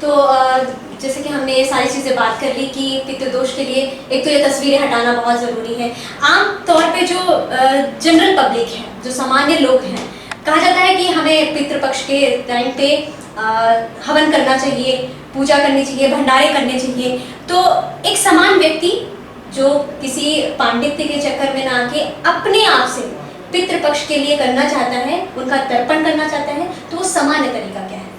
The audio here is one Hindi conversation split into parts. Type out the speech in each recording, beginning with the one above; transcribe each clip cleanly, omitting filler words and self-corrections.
तो जैसे कि हमने ये सारी चीज़ें बात कर ली कि पितृदोष के लिए एक तो ये तस्वीरें हटाना बहुत ज़रूरी है। आम तौर पे जो जनरल पब्लिक है, जो सामान्य लोग हैं, कहा जाता है कि हमें पितृपक्ष के टाइम पे हवन करना चाहिए, पूजा करनी चाहिए, भंडारे करने चाहिए। तो एक समान व्यक्ति जो किसी पांडित्य के चक्कर में ना आके अपने आप से पितृपक्ष के लिए करना चाहता है, उनका तर्पण करना चाहता है, तो वो सामान्य तरीका क्या है?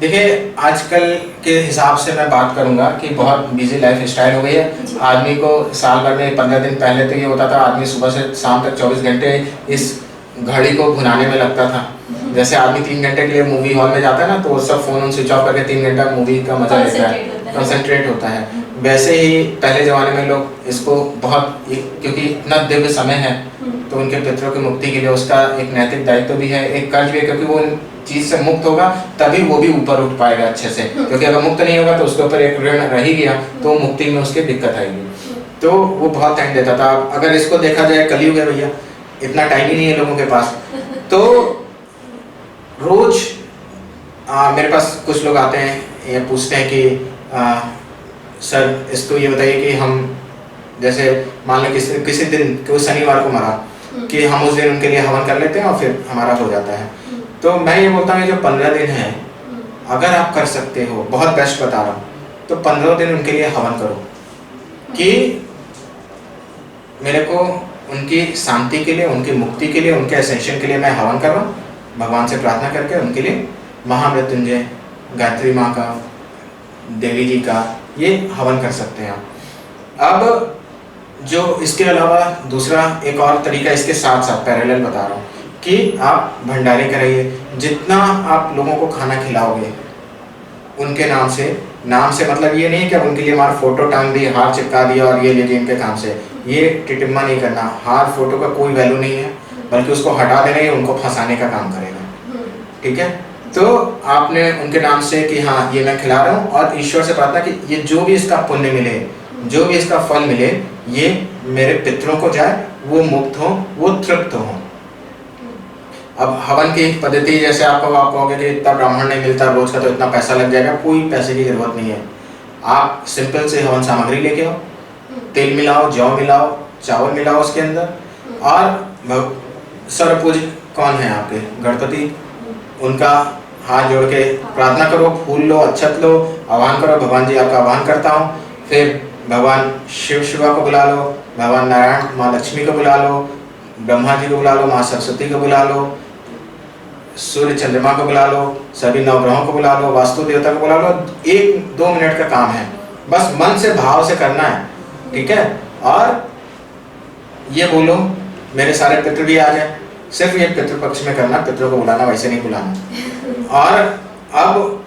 देखिए, आजकल के हिसाब से मैं बात करूंगा कि बहुत बिजी लाइफ स्टाइल हो गई है। आदमी को साल भर में 15 दिन पहले तो ये होता था, आदमी सुबह से शाम तक 24 घंटे इस घड़ी को भुनाने में लगता था। जैसे आदमी 3 घंटे के लिए मूवी हॉल में जाता है ना, तो सब फोन स्विच ऑफ करके 3 घंटा मूवी का मजा लेता है, कंसंट्रेट होता है। वैसे ही पहले जमाने में लोग इसको बहुत, क्योंकि इतना दिव्य समय है, तो उनके पितरों की मुक्ति के लिए उसका एक नैतिक दायित्व भी है, एक कर्ज भी है, क्योंकि वो चीज से मुक्त होगा तभी वो भी ऊपर उठ पाएगा अच्छे से। क्योंकि अगर मुक्त नहीं होगा तो उसके ऊपर एक ऋण रह ही गया, तो मुक्ति में उसकी दिक्कत आएगी। तो वो बहुत टाइम देता था। अगर इसको देखा जाए, कलयुग है भैया, इतना टाइम ही नहीं है लोगों के पास। तो रोज मेरे पास कुछ लोग आते हैं, ये पूछते हैं कि सर इसको ये बताइए कि हम जैसे मान लो किसी दिन कोई शनिवार को मरा, कि हम उस दिन उनके लिए हवन कर लेते हैं और फिर हमारा हो जाता है। तो मैं ये बोलता हूँ, जो 15 दिन है, अगर आप कर सकते हो, बहुत बेस्ट बता रहा हूँ, तो 15 दिन उनके लिए हवन करो कि मेरे को उनकी शांति के लिए, उनकी मुक्ति के लिए, उनके असेंशन के लिए मैं हवन कर रहा हूँ। भगवान से प्रार्थना करके उनके लिए महामृत्युंजय, गायत्री माँ का, देवी जी का ये हवन कर सकते हैं आप। अब जो इसके अलावा दूसरा एक और तरीका इसके साथ साथ पैरेलल बता रहा हूँ कि आप भंडारे कराइए। जितना आप लोगों को खाना खिलाओगे उनके नाम से मतलब ये नहीं कि आप उनके लिए हमारा फोटो टांग दिए, हार चिपका दिया और ये लीजिए इनके काम से, ये टिटिम्मा नहीं करना। हार फोटो का कोई वैल्यू नहीं है, बल्कि उसको हटा देना ही उनको फंसाने का काम करेगा। ठीक है, तो आपने उनके नाम से कि हाँ ये मैं खिला रहा हूँ, और ईश्वर से प्रार्थना कि ये जो भी इसका पुण्य मिले, जो भी इसका फल मिले, ये मेरे पितरों को जाए, वो मुक्त हो, वो तृप्त हो। अब हवन की पद्धति जैसे आप कहोगे कि इतना ब्राह्मण नहीं मिलता रोज का, तो इतना पैसा लग जाएगा। कोई पैसे की जरूरत नहीं है। आप सिंपल से हवन सामग्री लेके आओ, तेल मिलाओ, जौ मिलाओ, चावल मिलाओ उसके अंदर, और सर्वपूज्य कौन है आपके? गणपति। उनका हाथ जोड़ के प्रार्थना करो, फूल लो, अक्षत लो, आह्वान करो, भगवान जी आपका आह्वान करता हूँ। फिर भगवान शिवा को बुला लो, भगवान नारायण, माँ लक्ष्मी को बुला लो, ब्रह्मा जी को बुला लो, माँ सरस्वती को बुला लो, सूर्य चंद्रमा को बुला लो, सभी नवग्रहों को बुला लो, वास्तु देवता को बुला लो। 1-2 मिनट का काम है, बस मन से भाव से करना है। ठीक है, और ये बोलो मेरे सारे पितृ भी आ जाए। सिर्फ ये पितृपक्ष में करना, पितरों को बुलाना, वैसे नहीं बुलाना। और अब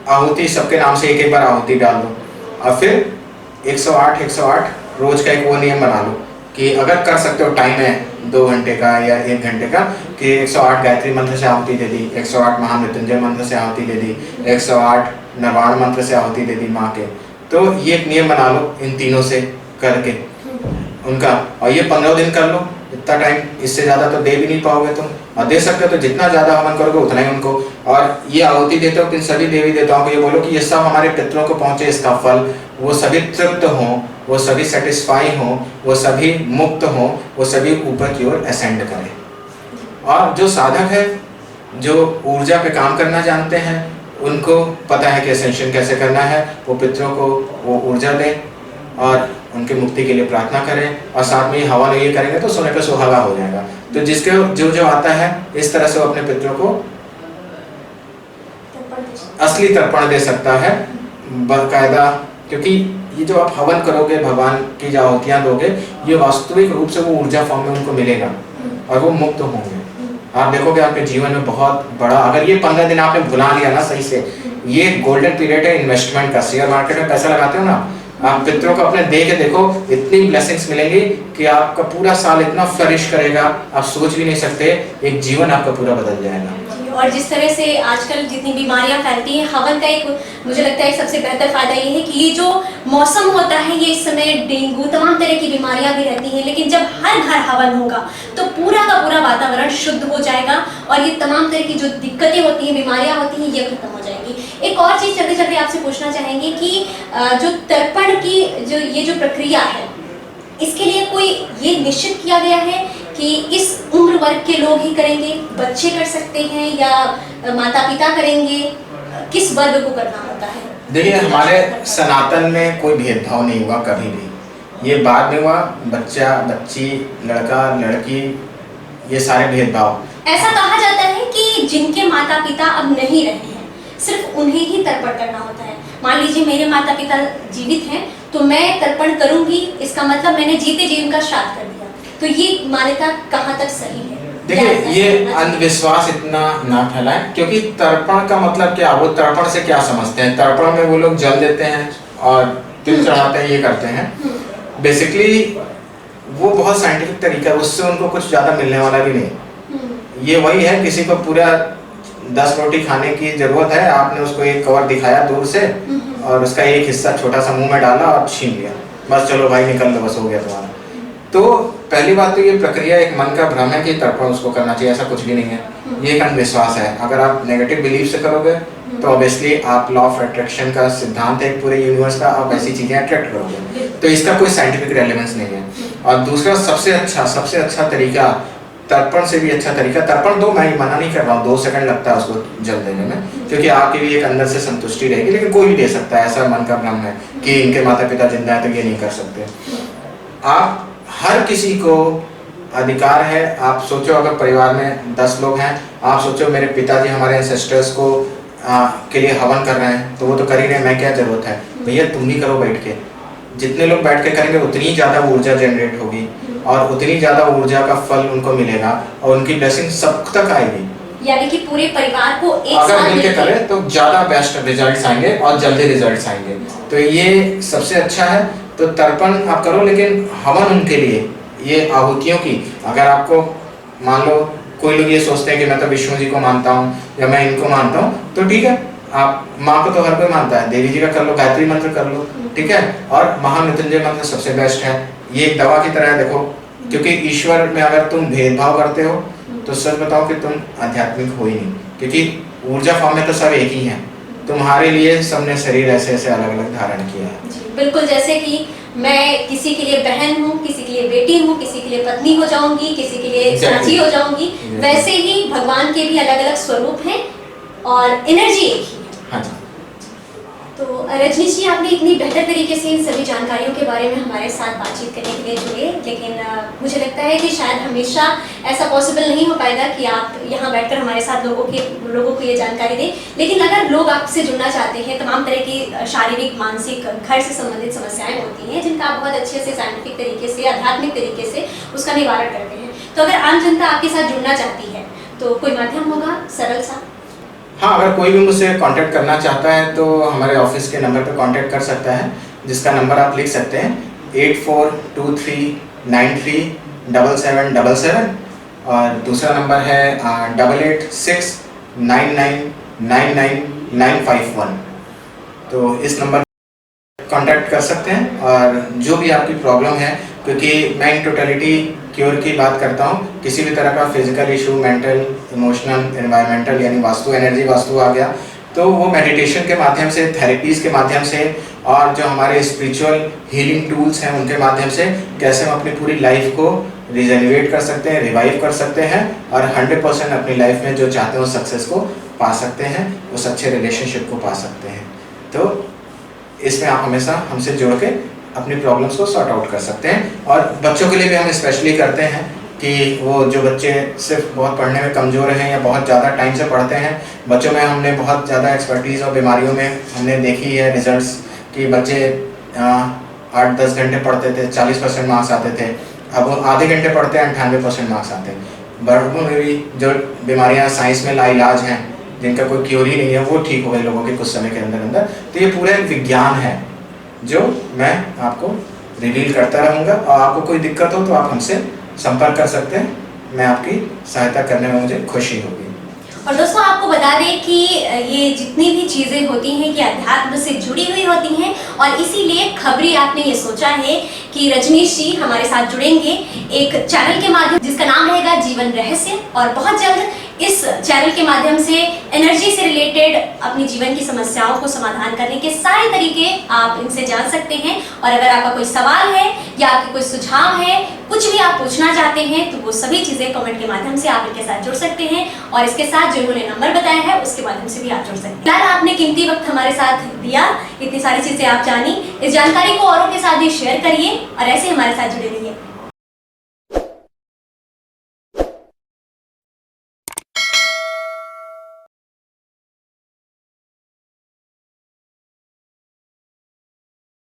आहुति सबके नाम से एक बार आहुति डाल दो, और फिर 108 रोज का एक वो नियम बना लो कि अगर कर सकते हो, टाइम है 2 घंटे का या 1 घंटे का, कि 108 गायत्री मंत्र से आहुति दे दी, 108 महामृत्युंजय मंत्र से आहुति दे दी, 108 नवाण मंत्र से आहुति दे दी माँ के। तो ये एक नियम बना लो इन तीनों से करके उनका, और ये 15 दिन कर लो। इतना टाइम, इससे ज़्यादा तो दे भी नहीं पाओगे तुम, और दे सकते हो तो जितना ज़्यादा हवन करोगे उतना ही उनको। और ये आहुति देते हो कि सभी देवी देवताओं को ये बोलो कि ये सब हमारे पितरों को पहुँचे, इसका फल, वो सभी तृप्त हों, वो सभी सेटिस्फाई हों, वो सभी मुक्त हों, वो सभी ऊपर की ओर असेंड करें। और जो साधक है, जो ऊर्जा पे काम करना जानते हैं, उनको पता है कि असेंशन कैसे करना है, वो पितरों को वो ऊर्जा दें और उनकी मुक्ति के लिए प्रार्थना करें, और साथ में हवन ये करेंगे तो सोने पे सुहागा हो जाएगा। तो जिसके जो आता है, इस तरह से वो अपने पितरों को असली तर्पण दे सकता है बाकायदा। क्योंकि ये जो आप हवन करोगे, भगवान की जो आहुतियाँ दोगे, ये वास्तविक रूप से वो ऊर्जा फॉर्म में उनको मिलेगा और वो मुक्त होंगे। आप देखोगे आपके जीवन में बहुत बड़ा, अगर ये 15 दिन आपने भुला लिया ना सही से, ये गोल्डन पीरियड है इन्वेस्टमेंट का। शेयर मार्केट में पैसा लगाते हो ना, आप पितरों को अपने दे के देखो, इतनी ब्लेसिंग्स मिलेंगी कि आपका पूरा साल इतना फ्लरिश करेगा, आप सोच भी नहीं सकते। एक जीवन आपका पूरा बदल जाएगा। और जिस तरह से आजकल जितनी बीमारियां फैलती हैं, हवन का एक मुझे लगता है सबसे बेहतर फायदा ये है कि ये जो मौसम होता है, ये इस समय डेंगू तमाम तरह की बीमारियां भी रहती हैं, लेकिन जब हर घर हवन होगा तो पूरा का पूरा वातावरण शुद्ध हो जाएगा और ये तमाम तरह की जो दिक्कतें होती हैं, बीमारियां होती हैं, ये खत्म हो जाएंगी। एक और चीज़ चलते चलते आपसे पूछना चाहेंगे कि जो तर्पण की जो प्रक्रिया है, इसके लिए कोई ये निश्चित किया गया है कि इस उम्र वर्ग के लोग ही करेंगे, बच्चे कर सकते हैं या माता पिता करेंगे, किस वर्ग को करना होता है? देखिए, हमारे सनातन में कोई भेदभाव नहीं हुआ कभी भी। ये बाद में हुआ, बच्चा बच्ची, लड़का लड़की, ये सारे भेदभाव। ऐसा कहा जाता है कि जिनके माता पिता अब नहीं रहे हैं, सिर्फ उन्हें ही तर्पण करना होता है। मान लीजिए मेरे माता पिता जीवित हैं, तो मैं तर्पण करूंगी, इसका मतलब मैंने जीते जी उनका श्राद्ध कर दिया। तो ये मान्यता कहाँ तक सही है? देखिए, ये अंधविश्वास इतना ना फैलाएं, क्योंकि तर्पण का मतलब क्या, वो तर्पण से क्या समझते हैं? तर्पण में वो लोग जल देते हैं और तिल चढ़ाते हैं, ये करते हैं। बेसिकली वो बहुत साइंटिफिक तरीका है, उससे उनको कुछ ज़्यादा मिलने वाला भी नहीं। ये वही है, किसी को पूरा 10 रोटी खाने की जरूरत है, आपने उसको एक कवर दिखाया दूर से और उसका एक हिस्सा छोटा सा मुंह में डाला और छीन लिया, बस चलो भाई निकल लो, बस हो गया तुम्हारा। तो पहली बात तो ये प्रक्रिया एक मन का भ्रम है कि तर्पण उसको करना चाहिए, ऐसा कुछ भी नहीं है। ये एक अंधविश्वास है। अगर आप नेगेटिव बिलीफ से करोगे तो ऑब्वियसली आप लॉ ऑफ अट्रैक्शन का सिद्धांत है पूरे यूनिवर्स का, आप ऐसी चीजें अट्रैक्ट करोगे, तो इसका कोई साइंटिफिक रेलेवेंस नहीं है। और दूसरा सबसे अच्छा तरीका, तर्पण से भी अच्छा तरीका, तर्पण दो, मैं मना नहीं कर रहा हूँ, 2 सेकंड लगता है उसको जल देने में, क्योंकि आपकी भी एक अंदर से संतुष्टि रहेगी, लेकिन कोई भी दे सकता है। ऐसा मन का भ्रम है कि इनके माता पिता जिंदा है तो ये नहीं कर सकते। आप हर किसी को अधिकार है। आप सोचो, अगर परिवार में 10 लोग हैं, आप सोचो मेरे पिताजी हमारे एंसेस्टर्स को के लिए हवन कर रहे हैं, तो वो तो कर ही रहे हैं, मैं क्या जरूरत है? भैया तुम भी करो बैठ के। जितने लोग बैठ के करेंगे उतनी ज़्यादा ऊर्जा जनरेट होगी और उतनी ज़्यादा ऊर्जा का फल उनको मिलेगा और उनकी ब्लेसिंग सब तक आएगी। यानी कि पूरे परिवार को एक अगर साथ मिलके करें तो ज़्यादा बेस्ट रिजल्ट्स आएंगे और जल्दी रिजल्ट्स आएंगे। तो ये सबसे अच्छा है। तो तर्पण आप करो, लेकिन हवन उनके लिए, ये आहुतियों की, अगर आपको मान लो कोई लोग ये सोचते हैं कि मैं तो विष्णु जी को मानता हूँ या मैं इनको मानता हूँ, तो ठीक है, आप माँ को तो हर कोई मानता है, देवी जी का कर लो, गायत्री मंत्र कर लो, ठीक है, और महामृत्युंजय मंत्र सबसे बेस्ट है। ये एक दवा की तरह है, देखो, क्योंकि ईश्वर में अगर तुम भेदभाव करते हो तो सच बताओ कि तुम आध्यात्मिक हो ही नहीं, क्योंकि ऊर्जा फॉर्म में तो सब एक ही है। तुम्हारे लिए सबने शरीर ऐसे ऐसे अलग अलग धारण किया है। बिल्कुल, जैसे कि मैं किसी के लिए बहन हूँ, किसी के लिए बेटी हूँ, किसी के लिए पत्नी हो जाऊंगी, किसी के लिए चाची हो जाऊंगी, वैसे ही भगवान के भी अलग अलग स्वरूप हैं और एनर्जी एक ही है। हाँ जी। तो रजनीश जी, आपने इतनी बेहतर तरीके से इन सभी जानकारियों के बारे में हमारे साथ बातचीत करने के लिए जुड़े, लेकिन मुझे लगता है कि शायद हमेशा ऐसा पॉसिबल नहीं हो पाएगा कि आप यहाँ बैठकर हमारे साथ लोगों को ये जानकारी दें। लेकिन अगर लोग आपसे जुड़ना चाहते हैं, तमाम तरह की शारीरिक, मानसिक, घर से संबंधित समस्याएं होती हैं जिनका आप बहुत अच्छे से साइंटिफिक तरीके से, आध्यात्मिक तरीके से उसका निवारण करते हैं, तो अगर आम जनता आपके साथ जुड़ना चाहती है तो कोई माध्यम होगा सरल सा? हाँ, अगर कोई भी मुझसे कांटेक्ट करना चाहता है तो हमारे ऑफिस के नंबर पर कांटेक्ट कर सकता है, जिसका नंबर आप लिख सकते हैं 8423937777, और दूसरा नंबर है 8869999951। तो इस नंबर कांटेक्ट कर सकते हैं, और जो भी आपकी प्रॉब्लम है, क्योंकि मैं इन टोटलिटी क्योर की बात करता हूँ, किसी भी तरह का physical issue, mental, emotional, environmental, यानी वास्तु एनर्जी, वास्तु आ गया, तो वो मेडिटेशन के माध्यम से, थेरेपीज़ के माध्यम से, और जो हमारे स्पिरिचुअल हीलिंग टूल्स हैं उनके माध्यम से कैसे हम अपनी पूरी लाइफ को रिजेनरेट कर सकते हैं, रिवाइव कर सकते हैं, और 100% अपनी लाइफ में जो चाहते हो सक्सेस को पा सकते हैं, उस अच्छे रिलेशनशिप को पा सकते हैं। तो इसमें आप हमेशा हमसे जुड़ के अपनी प्रॉब्लम्स को सॉर्ट आउट कर सकते हैं। और बच्चों के लिए भी हम स्पेशली करते हैं कि वो जो बच्चे सिर्फ बहुत पढ़ने में कमज़ोर हैं या बहुत ज़्यादा टाइम से पढ़ते हैं, बच्चों में हमने बहुत ज़्यादा एक्सपर्टीज़ और बीमारियों में हमने देखी है रिजल्ट्स कि बच्चे 8-10 घंटे पढ़ते थे, 40% मार्क्स आते थे, अब वो आधे घंटे पढ़ते हैं, 98% मार्क्स आते हैं। बड़ों में भी जो बीमारियाँ साइंस में लाइलाज हैं, जिनका कोई क्योर ही नहीं है, वो ठीक हो गए लोगों के कुछ समय के अंदर अंदर। तो ये पूरा एक विज्ञान है जो मैं आपको रिवील करता रहूँगा, और आपको कोई दिक्कत हो तो आप हमसे संपर्क कर सकते हैं, मैं आपकी सहायता करने में मुझे खुशी होगी। और दोस्तों आपको बता दें कि ये जितनी भी चीज़ें होती हैं कि अध्यात्म से जुड़ी हुई होती हैं, और इसीलिए खबरी आपने ये सोचा है कि रजनीश जी हमारे साथ जुड़ेंगे एक चैनल के माध्यम जिसका नाम रहेगा जीवन रहस्य। और बहुत जल्द इस चैनल के माध्यम से एनर्जी से रिलेटेड अपनी जीवन की समस्याओं को समाधान करने के सारे तरीके आप इनसे जान सकते हैं। और अगर आपका कोई सवाल है या आपके कोई सुझाव है, कुछ भी आप पूछना चाहते हैं, तो वो सभी चीज़ें कमेंट के माध्यम से आप इनके साथ जुड़ सकते हैं, और इसके साथ जो उन्होंने नंबर बताया है उसके माध्यम से भी आप जुड़ सकते हैं। फिलहाल आपने कीमती वक्त हमारे साथ दिया, इतनी सारी चीज़ें आप जानी, इस जानकारी को औरों के साथ भी शेयर करिए और ऐसे हमारे साथ जुड़े रहिए।